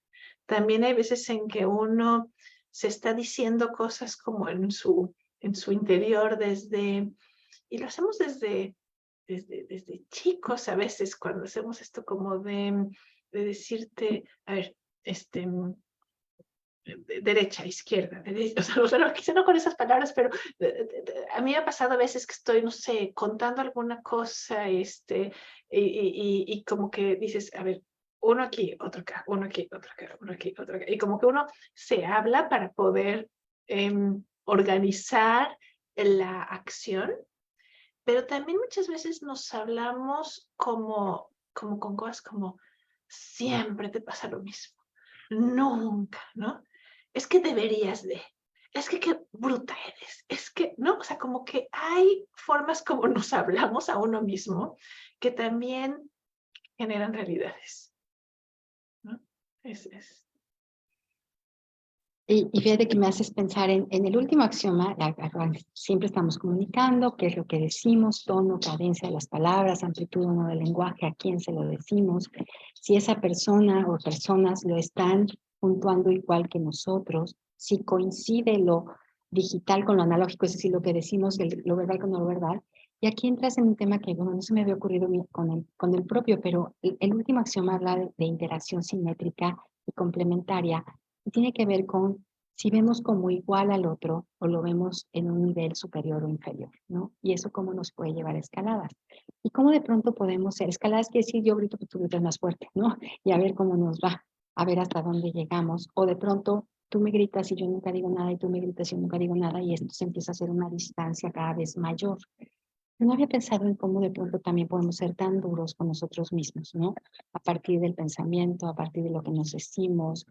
También hay veces en que uno se está diciendo cosas como en su interior y lo hacemos desde chicos a veces, cuando hacemos esto como de decirte, a ver, derecha, izquierda, derecha, o sea, quizá no con esas palabras, pero a mí me ha pasado a veces que estoy, no sé, contando alguna cosa, y como que dices, a ver, uno aquí, otro acá, uno aquí, otro acá, uno aquí, otro acá, y como que uno se habla para poder organizar la acción, pero también muchas veces nos hablamos como con cosas como, siempre te pasa lo mismo, nunca, ¿no? Es que deberías de, es que qué bruta eres, es que, ¿no? O sea, como que hay formas como nos hablamos a uno mismo que también generan realidades, ¿no? Es. Y fíjate que me haces pensar en el último axioma, siempre estamos comunicando, qué es lo que decimos, tono, cadencia de las palabras, amplitud o no del lenguaje, a quién se lo decimos, si esa persona o personas lo están puntuando igual que nosotros, si coincide lo digital con lo analógico, es decir, lo que decimos, lo verbal con lo verbal. Y aquí entras en un tema que, bueno, no se me había ocurrido con el propio, pero el último axioma habla de interacción simétrica y complementaria. Y tiene que ver con si vemos como igual al otro o lo vemos en un nivel superior o inferior, ¿no? Y eso cómo nos puede llevar a escaladas. Y cómo de pronto podemos ser escaladas, quiere decir yo grito que tú gritas más fuerte, ¿no? Y a ver cómo nos va, a ver hasta dónde llegamos. O de pronto tú me gritas y yo nunca digo nada y tú me gritas y yo nunca digo nada y esto se empieza a hacer una distancia cada vez mayor. No había pensado en cómo de pronto también podemos ser tan duros con nosotros mismos, ¿no? A partir del pensamiento, a partir de lo que nos decimos.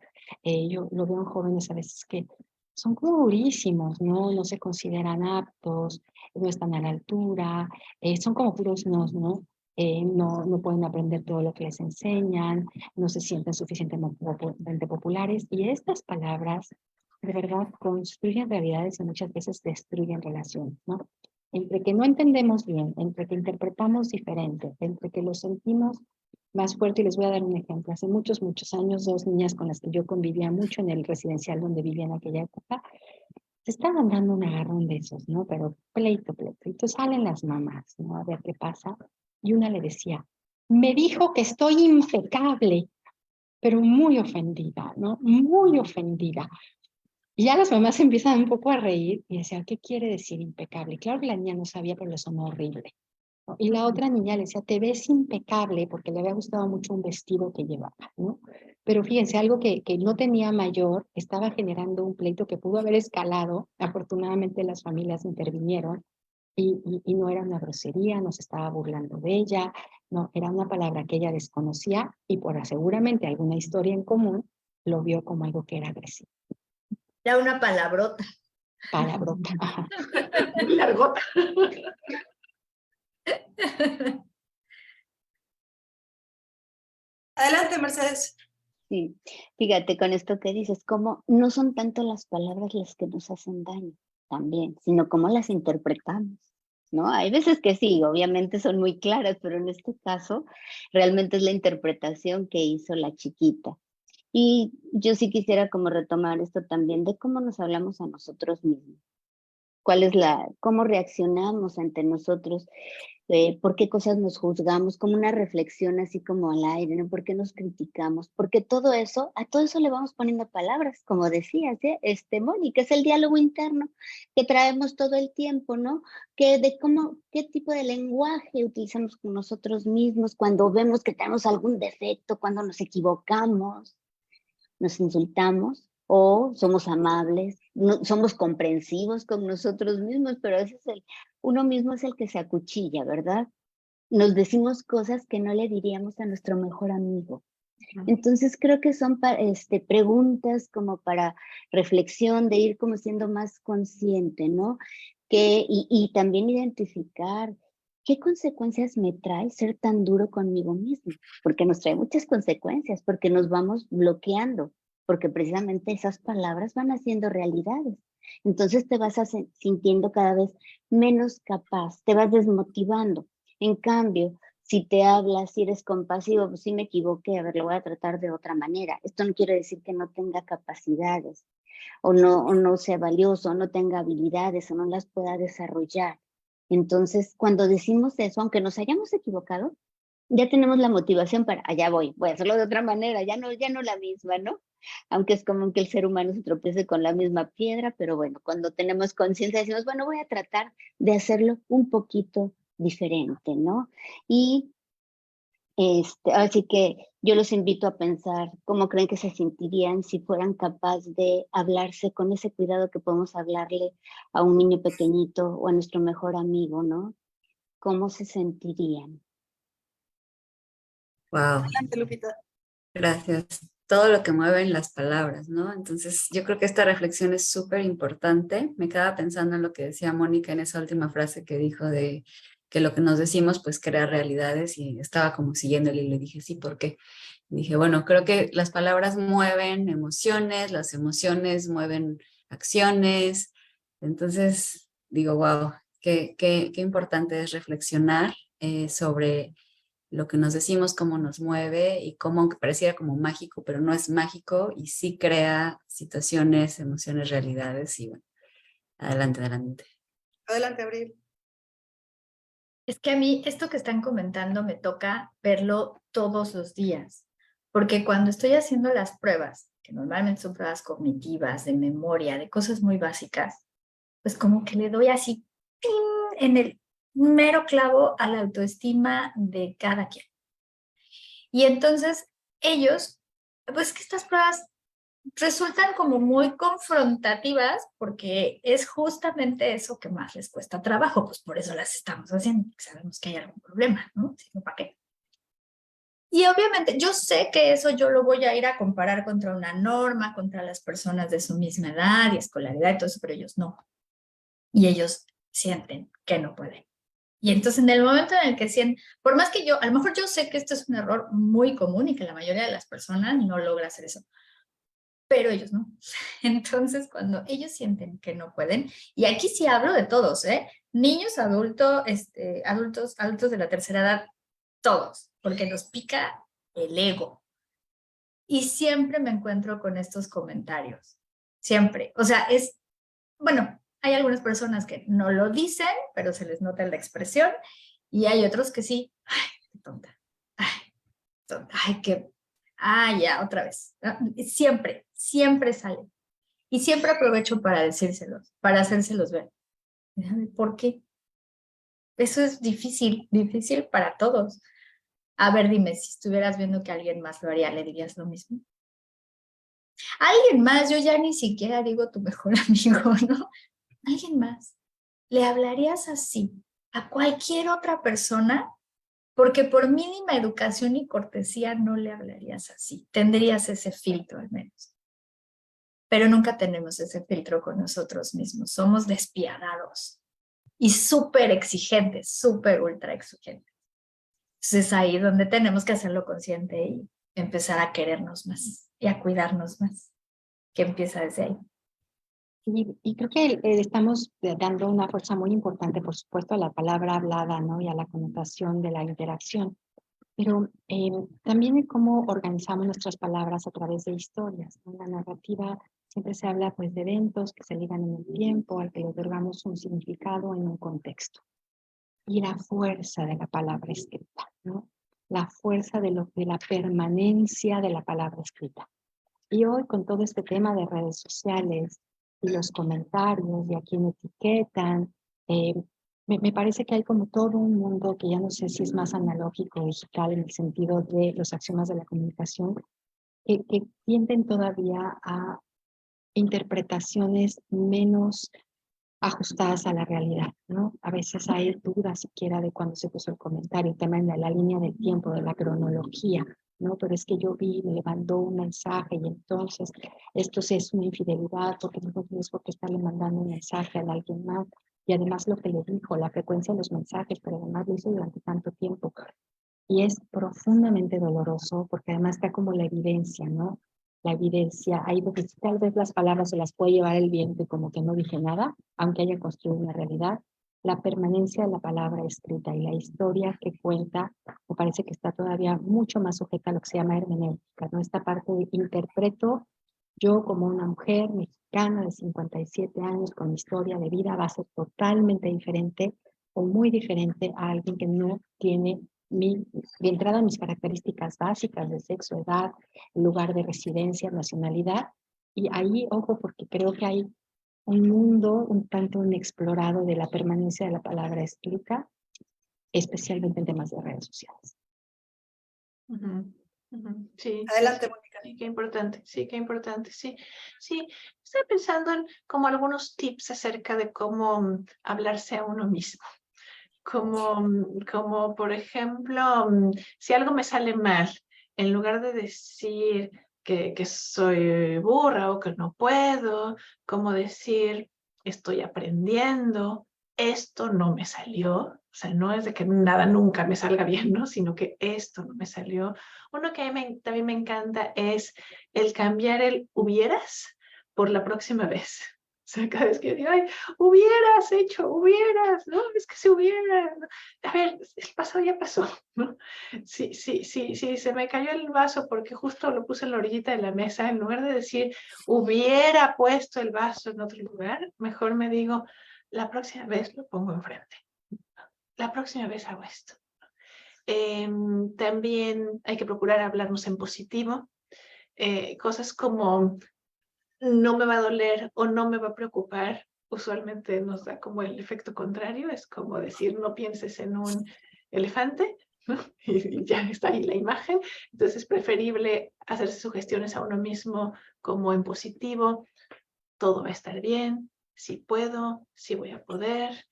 Yo lo veo en jóvenes a veces que son como durísimos, ¿no? No se consideran aptos, no están a la altura, son como puros nos, ¿no? No pueden aprender todo lo que les enseñan, no se sienten suficientemente populares y estas palabras de verdad construyen realidades y muchas veces destruyen relaciones, ¿no? Entre que no entendemos bien, entre que interpretamos diferente, entre que lo sentimos más fuerte. Y les voy a dar un ejemplo. Hace muchos, muchos años, dos niñas con las que yo convivía mucho en el residencial donde vivía en aquella época, se estaban dando un agarrón de esos, ¿no? Pero pleito. Entonces salen las mamás, ¿no? A ver qué pasa. Y una le decía, me dijo que estoy impecable, pero muy ofendida, ¿no? Muy ofendida. Y ya las mamás empiezan un poco a reír y decían, ¿qué quiere decir impecable? Claro que la niña no sabía, pero le sonó horrible, ¿no? Y la otra niña le decía, te ves impecable, porque le había gustado mucho un vestido que llevaba, ¿no? Pero fíjense, algo que no tenía mayor, estaba generando un pleito que pudo haber escalado. Afortunadamente las familias intervinieron y no era una grosería, no se estaba burlando de ella, no, era una palabra que ella desconocía y por seguramente alguna historia en común, lo vio como algo que era agresivo. Era una palabrota. Palabrota. Muy largota. Adelante, Mercedes. Sí, fíjate con esto que dices, como no son tanto las palabras las que nos hacen daño también, sino cómo las interpretamos. ¿no? Hay veces que sí, obviamente son muy claras, pero en este caso realmente es la interpretación que hizo la chiquita. Y yo sí quisiera como retomar esto también de cómo nos hablamos a nosotros mismos. Cómo reaccionamos ante nosotros, por qué cosas nos juzgamos, como una reflexión así como al aire, ¿no? ¿Por qué nos criticamos? Porque todo eso, a todo eso le vamos poniendo palabras, como decías, Mónica, es el diálogo interno que traemos todo el tiempo, ¿no? Qué tipo de lenguaje utilizamos con nosotros mismos cuando vemos que tenemos algún defecto, cuando nos equivocamos, nos insultamos o somos amables, somos comprensivos con nosotros mismos, pero a veces uno mismo es el que se acuchilla, ¿verdad? Nos decimos cosas que no le diríamos a nuestro mejor amigo. Entonces creo que son preguntas como para reflexión, de ir como siendo más consciente, ¿no? Y también identificar qué consecuencias me trae ser tan duro conmigo mismo, porque nos trae muchas consecuencias, porque nos vamos bloqueando, porque precisamente esas palabras van haciendo realidades. Entonces te vas sintiendo cada vez menos capaz, te vas desmotivando. En cambio, si te hablas, si eres compasivo, pues sí me equivoqué, a ver, lo voy a tratar de otra manera. Esto no quiere decir que no tenga capacidades, o no sea valioso, o no tenga habilidades, o no las pueda desarrollar. Entonces, cuando decimos eso, aunque nos hayamos equivocado, ya tenemos la motivación para, allá voy a hacerlo de otra manera, ya no la misma, ¿no? Aunque es común que el ser humano se tropiece con la misma piedra, pero bueno, cuando tenemos conciencia decimos, bueno, voy a tratar de hacerlo un poquito diferente, ¿no? Y así que yo los invito a pensar cómo creen que se sentirían si fueran capaces de hablarse con ese cuidado que podemos hablarle a un niño pequeñito o a nuestro mejor amigo, ¿no? ¿Cómo se sentirían? Wow, Adelante, Lupita. gracias. Todo lo que mueven las palabras, ¿no? Entonces, yo creo que esta reflexión es súper importante. Me quedaba pensando en lo que decía Mónica en esa última frase que dijo de que lo que nos decimos, pues, crea realidades, y estaba como siguiéndole y le dije, sí, ¿por qué? Dije, bueno, creo que las palabras mueven emociones, las emociones mueven acciones. Entonces, digo, wow, qué importante es reflexionar sobre lo que nos decimos, cómo nos mueve y cómo, aunque pareciera como mágico, pero no es mágico y sí crea situaciones, emociones, realidades. Y bueno, adelante, adelante. Adelante, Abril. Es que a mí esto que están comentando me toca verlo todos los días, porque cuando estoy haciendo las pruebas, que normalmente son pruebas cognitivas, de memoria, de cosas muy básicas, pues como que le doy así ¡ping! En el mero clavo a la autoestima de cada quien. Y entonces ellos, pues que estas pruebas resultan como muy confrontativas porque es justamente eso que más les cuesta trabajo, pues por eso las estamos haciendo, sabemos que hay algún problema, ¿no? Si no, ¿para qué? Y obviamente yo sé que eso yo lo voy a ir a comparar contra una norma, contra las personas de su misma edad y escolaridad y todo eso, pero ellos no. Y ellos sienten que no pueden. Y entonces en el momento en el que sienten, por más que yo, a lo mejor yo sé que esto es un error muy común y que la mayoría de las personas no logra hacer eso, pero ellos no. Entonces, cuando ellos sienten que no pueden, y aquí sí hablo de todos, niños, adultos, adultos de la tercera edad, todos, porque nos pica el ego. Y siempre me encuentro con estos comentarios, siempre. O sea, bueno, hay algunas personas que no lo dicen, pero se les nota en la expresión, y hay otros que sí, ay, qué tonta, ay, qué, ya, otra vez. Siempre sale. Y siempre aprovecho para decírselos, para hacérselos ver. ¿Por qué? Eso es difícil para todos. A ver, dime, si estuvieras viendo que alguien más lo haría, ¿le dirías lo mismo? Alguien más, yo ya ni siquiera digo tu mejor amigo, ¿no? Alguien más. ¿Le hablarías así a cualquier otra persona? Porque por mínima educación y cortesía no le hablarías así. Tendrías ese filtro al menos. Pero nunca tenemos ese filtro con nosotros mismos. Somos despiadados y súper exigentes, súper ultra exigentes. Entonces es ahí donde tenemos que hacerlo consciente y empezar a querernos más y a cuidarnos más, que empieza desde ahí. Y creo que estamos dando una fuerza muy importante, por supuesto, a la palabra hablada, ¿no? Y a la connotación de la interacción. Pero también en cómo organizamos nuestras palabras a través de historias, ¿no? La narrativa siempre se habla pues de eventos que se ligan en el tiempo, al que le otorgamos un significado en un contexto. Y la fuerza de la palabra escrita, ¿no? La fuerza de la permanencia de la palabra escrita. Y hoy con todo este tema de redes sociales y los comentarios y a quién etiquetan, me parece que hay como todo un mundo que ya no sé si es más analógico o digital en el sentido de los axiomas de la comunicación, que tienden todavía a interpretaciones menos ajustadas a la realidad, ¿no? A veces hay dudas siquiera de cuándo se puso el comentario, el tema de la línea del tiempo, de la cronología, ¿no? Pero es que yo vi, me mandó un mensaje y entonces esto sí es una infidelidad porque no tienes por qué estarle mandando un mensaje a alguien más. Y además lo que le dijo, la frecuencia de los mensajes, pero además lo hizo durante tanto tiempo. Y es profundamente doloroso porque además está como la evidencia, ¿no? La evidencia, ahí porque tal vez las palabras se las puede llevar el viento y como que no dije nada, aunque haya construido una realidad. La permanencia de la palabra escrita y la historia que cuenta, me parece que está todavía mucho más sujeta a lo que se llama hermenéutica, ¿no? Esta parte de interpreto yo como una mujer mexicana de 57 años con historia de vida va a ser totalmente diferente o muy diferente a alguien que no tiene de entrada mis características básicas de sexo, edad, lugar de residencia, nacionalidad. Y ahí, ojo, porque creo que hay un mundo un tanto inexplorado de la permanencia de la palabra escrita, especialmente en temas de redes sociales. Sí, Adelante, sí, Mónica. sí, qué importante, sí, qué importante, sí. Sí, estoy pensando en como algunos tips acerca de cómo hablarse a uno mismo. Como por ejemplo, si algo me sale mal, en lugar de decir que soy burra o que no puedo, como decir estoy aprendiendo, esto no me salió, o sea, no es de que nada nunca me salga bien, ¿no? Sino que esto no me salió. Uno que también me encanta es el cambiar el hubieras por la próxima vez. O sea, cada vez que digo, ay, hubieras hecho, hubieras, ¿no? Es que si hubiera, ¿no? A ver, el pasado ya pasó, ¿no? Sí, se me cayó el vaso porque justo lo puse en la orillita de la mesa, en lugar de decir, hubiera puesto el vaso en otro lugar, mejor me digo, la próxima vez lo pongo enfrente. La próxima vez hago esto. También hay que procurar hablarnos en positivo. Cosas como no me va a doler o no me va a preocupar, usualmente nos da como el efecto contrario, es como decir no pienses en un elefante, ¿no? Y ya está ahí la imagen. Entonces es preferible hacerse sugestiones a uno mismo como en positivo, todo va a estar bien, sí puedo, sí voy a poder,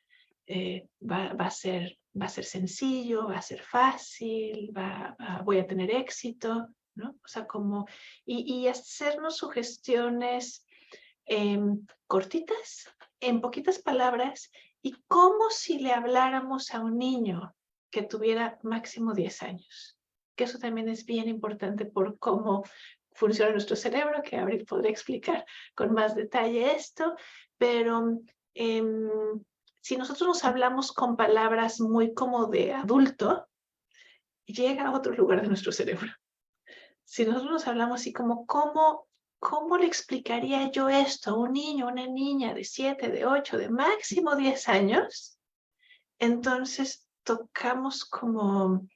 va a ser sencillo, va a ser fácil, voy a tener éxito, ¿no? O sea, como, y hacernos sugestiones cortitas, en poquitas palabras, y como si le habláramos a un niño que tuviera máximo 10 años. Que eso también es bien importante por cómo funciona nuestro cerebro, que Abril podría explicar con más detalle esto, pero si nosotros nos hablamos con palabras muy como de adulto, llega a otro lugar de nuestro cerebro. Si nosotros nos hablamos así como, ¿cómo le explicaría yo esto a un niño, una niña de 7, de 8, de máximo 10 años? Entonces tocamos como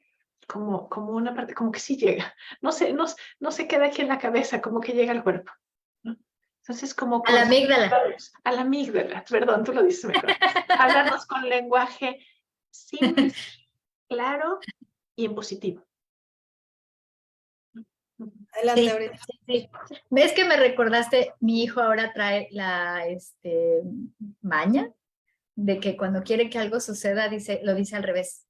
una parte, como que sí llega. No se queda aquí en la cabeza, como que llega al cuerpo, ¿no? Entonces como... A la amígdala. A la amígdala, perdón, tú lo dices mejor. Hablarnos con lenguaje simple, claro y en positivo. Adelante, Sí, Abril. sí. ¿Ves que me recordaste? Mi hijo ahora trae la maña de que cuando quiere que algo suceda, lo dice al revés.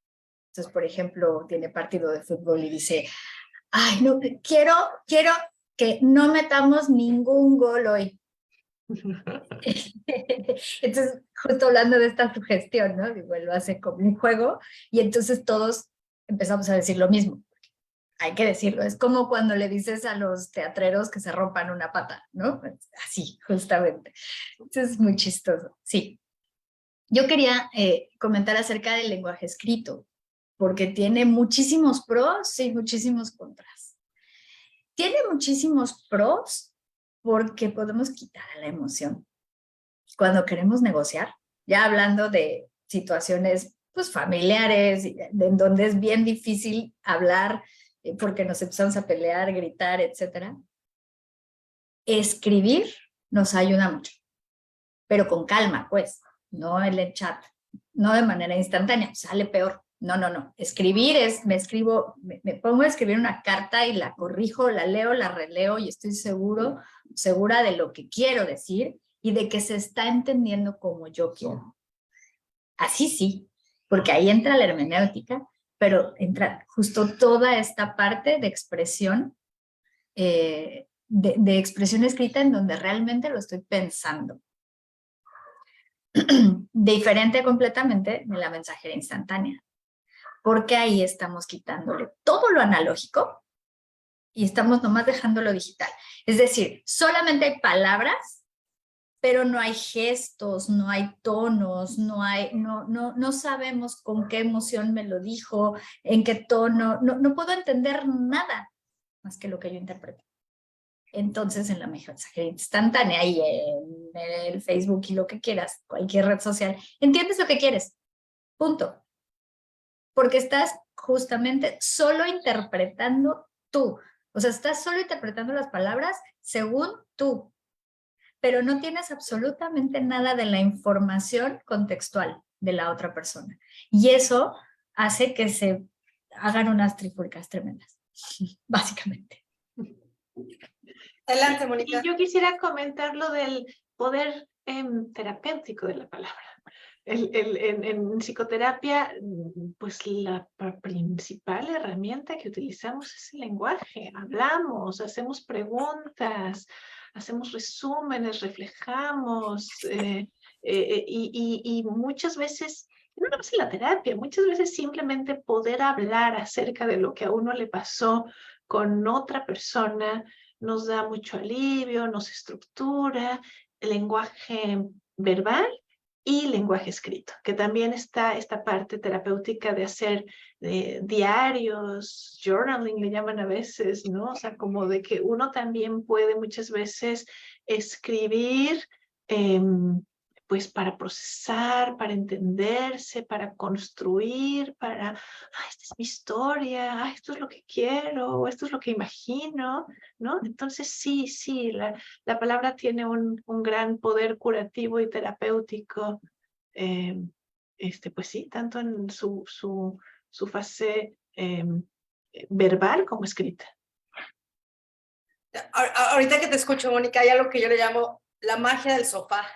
Entonces, por ejemplo, tiene partido de fútbol y dice, ay, no, quiero que no metamos ningún gol hoy. Entonces, justo hablando de esta sugestión, ¿no? Igual lo hace como un juego y entonces todos empezamos a decir lo mismo. hay que decirlo, es como cuando le dices a los teatreros que se rompan una pata, ¿no? Así, justamente. Entonces es muy chistoso, sí. Yo quería comentar acerca del lenguaje escrito, porque tiene muchísimos pros y muchísimos contras. Tiene muchísimos pros porque podemos quitar a la emoción. Cuando queremos negociar, ya hablando de situaciones pues familiares, en donde es bien difícil hablar porque nos empezamos a pelear, gritar, etcétera. Escribir nos ayuda mucho, pero con calma, pues, no en el chat, no de manera instantánea, sale peor. No, no, no. Escribir es, me pongo a escribir una carta y la corrijo, la leo, la releo y estoy segura de lo que quiero decir y de que se está entendiendo como yo quiero. Así sí, porque ahí entra la hermenéutica, pero entra justo toda esta parte de expresión, de expresión escrita en donde realmente lo estoy pensando. Diferente completamente de la mensajería instantánea, porque ahí estamos quitándole todo lo analógico y estamos nomás dejando lo digital. Es decir, solamente hay palabras, pero no hay gestos, no hay tonos, no sabemos con qué emoción me lo dijo, en qué tono, no puedo entender nada más que lo que yo interpreto. Entonces, en la mensajería instantánea y en el Facebook y lo que quieras, cualquier red social, entiendes lo que quieres, punto. Porque estás justamente solo interpretando tú. O sea, estás solo interpretando las palabras según tú, pero no tienes absolutamente nada de la información contextual de la otra persona. Y eso hace que se hagan unas trifulcas tremendas, básicamente. Adelante, Mónica. Y yo quisiera comentar lo del poder terapéutico de la palabra. En psicoterapia, pues la principal herramienta que utilizamos es el lenguaje. Hablamos, hacemos preguntas, hacemos resúmenes, reflejamos, y muchas veces, no nada más en la terapia, muchas veces simplemente poder hablar acerca de lo que a uno le pasó con otra persona nos da mucho alivio, nos estructura, el lenguaje verbal y lenguaje escrito, que también está esta parte terapéutica de hacer diarios, journaling le llaman a veces, ¿no? O sea, como de que uno también puede muchas veces escribir, pues para procesar, para entenderse, para construir, para, esta es mi historia, esto es lo que quiero, esto es lo que imagino, ¿no? Entonces sí, la palabra tiene un gran poder curativo y terapéutico, pues sí, tanto en su fase verbal como escrita. Ahorita que te escucho, Mónica, hay algo que yo le llamo la magia del sofá.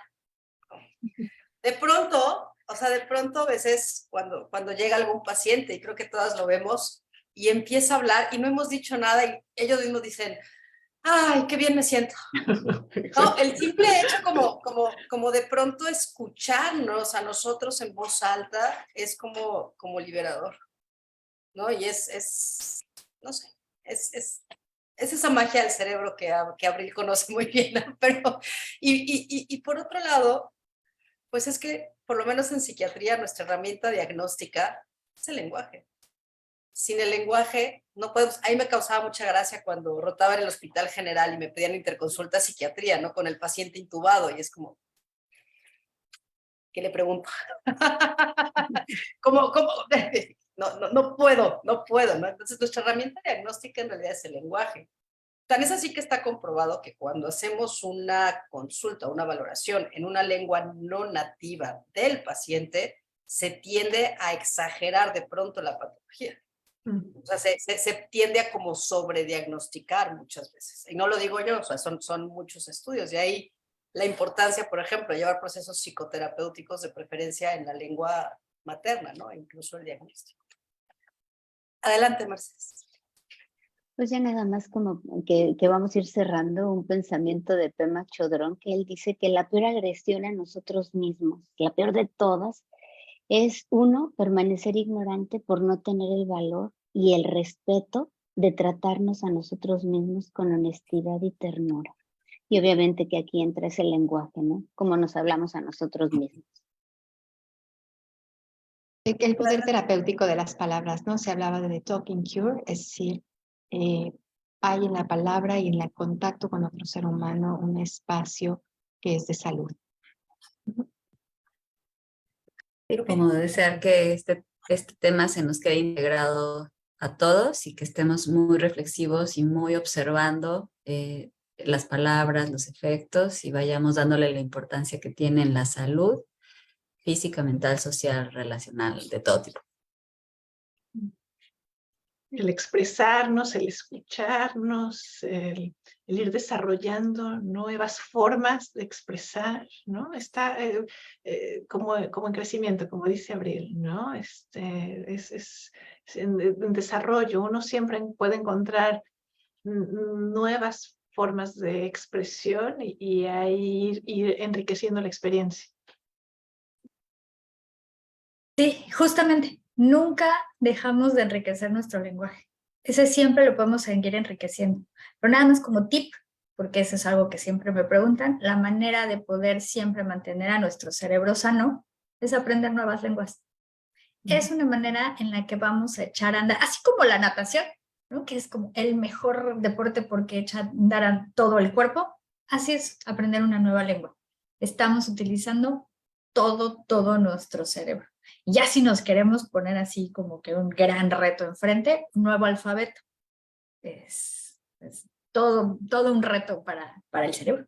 De pronto a veces cuando llega algún paciente, y creo que todas lo vemos, y empieza a hablar y no hemos dicho nada y ellos mismos dicen, ¡ay, qué bien me siento! No, el simple hecho como de pronto escucharnos a nosotros en voz alta es como liberador, ¿no? Y no sé, es esa magia del cerebro que Abril conoce muy bien, ¿no? Pero, y por otro lado, pues es que por lo menos en psiquiatría nuestra herramienta diagnóstica es el lenguaje. Sin el lenguaje no podemos, ahí me causaba mucha gracia cuando rotaba en el Hospital General y me pedían interconsulta psiquiatría, ¿no? Con el paciente intubado y es como, ¿qué le pregunto? ¿Cómo? No puedo, ¿no? Entonces nuestra herramienta diagnóstica en realidad es el lenguaje. Tan es así que está comprobado que cuando hacemos una consulta, una valoración en una lengua no nativa del paciente, se tiende a exagerar de pronto la patología. O sea, se tiende a como sobrediagnosticar muchas veces. Y no lo digo yo, o sea, son muchos estudios. Y ahí la importancia, por ejemplo, de llevar procesos psicoterapéuticos de preferencia en la lengua materna, ¿no? Incluso el diagnóstico. Adelante, Mercedes. Pues ya nada más como que vamos a ir cerrando un pensamiento de Pema Chodron, que él dice que la peor agresión a nosotros mismos, la peor de todas, es uno, permanecer ignorante por no tener el valor y el respeto de tratarnos a nosotros mismos con honestidad y ternura. Y obviamente que aquí entra ese lenguaje, ¿no? Cómo nos hablamos a nosotros mismos. El poder terapéutico de las palabras, ¿no? Se hablaba de The Talking Cure, es decir, hay en la palabra y en el contacto con otro ser humano un espacio que es de salud. Como desear que este tema se nos quede integrado a todos y que estemos muy reflexivos y muy observando las palabras, los efectos y vayamos dándole la importancia que tiene en la salud física, mental, social, relacional, de todo tipo. El expresarnos, el escucharnos, el ir desarrollando nuevas formas de expresar, ¿no? Está como en crecimiento, como dice Abril, ¿no? Es en desarrollo. Uno siempre puede encontrar nuevas formas de expresión y ahí ir enriqueciendo la experiencia. Sí, justamente, nunca dejamos de enriquecer nuestro lenguaje. Ese siempre lo podemos seguir enriqueciendo. Pero nada más como tip, porque eso es algo que siempre me preguntan, la manera de poder siempre mantener a nuestro cerebro sano es aprender nuevas lenguas. Es una manera en la que vamos a echar a andar, así como la natación, ¿no? Que es como el mejor deporte porque echa a andar a todo el cuerpo. Así es aprender una nueva lengua. Estamos utilizando todo nuestro cerebro. Ya si nos queremos poner así como que un gran reto enfrente, un nuevo alfabeto. Es todo un reto para el cerebro.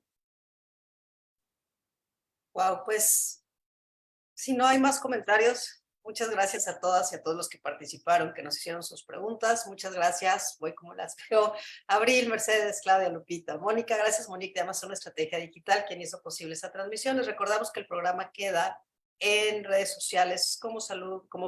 Wow, pues si no hay más comentarios, muchas gracias a todas y a todos los que participaron, que nos hicieron sus preguntas. Muchas gracias, voy como las veo. Abril, Mercedes, Claudia, Lupita, Mónica. Gracias, Mónica, de Amazon Estrategia Digital, quien hizo posible esta transmisión. Les recordamos que el programa queda en redes sociales como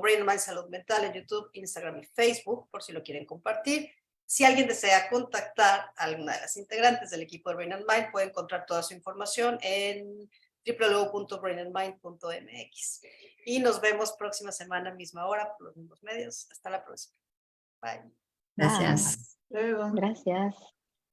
Brain and Mind Salud Mental, en YouTube, Instagram y Facebook, por si lo quieren compartir. Si alguien desea contactar a alguna de las integrantes del equipo de Brain and Mind, puede encontrar toda su información en www.brainandmind.mx. Y nos vemos próxima semana, misma hora, por los mismos medios. Hasta la próxima. Bye. Gracias. Luego. Gracias.